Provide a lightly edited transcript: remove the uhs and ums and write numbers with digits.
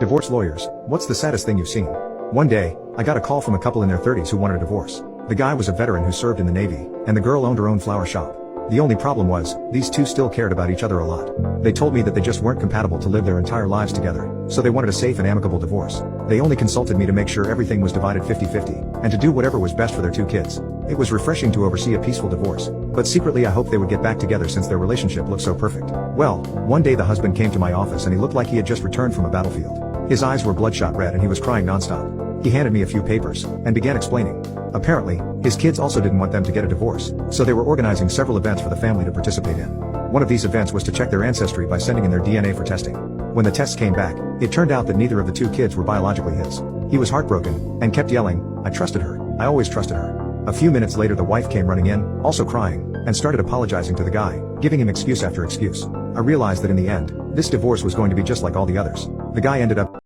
Divorce lawyers, what's the saddest thing you've seen? One day, I got a call from a couple in their 30s who wanted a divorce. The guy was a veteran who served in the Navy, and the girl owned her own flower shop. The only problem was, these two still cared about each other a lot. They told me that they just weren't compatible to live their entire lives together, so they wanted a safe and amicable divorce. They only consulted me to make sure everything was divided 50-50, and to do whatever was best for their two kids. It was refreshing to oversee a peaceful divorce, but secretly I hoped they would get back together since their relationship looked so perfect. Well, one day the husband came to my office and he looked like he had just returned from a battlefield. His eyes were bloodshot red and he was crying nonstop. He handed me a few papers, and began explaining. Apparently, his kids also didn't want them to get a divorce, so they were organizing several events for the family to participate in. One of these events was to check their ancestry by sending in their DNA for testing. When the tests came back, it turned out that neither of the two kids were biologically his. He was heartbroken, and kept yelling, "I trusted her. I always trusted her." A few minutes later the wife came running in, also crying, and started apologizing to the guy, giving him excuse after excuse. I realized that in the end, this divorce was going to be just like all the others. The guy ended up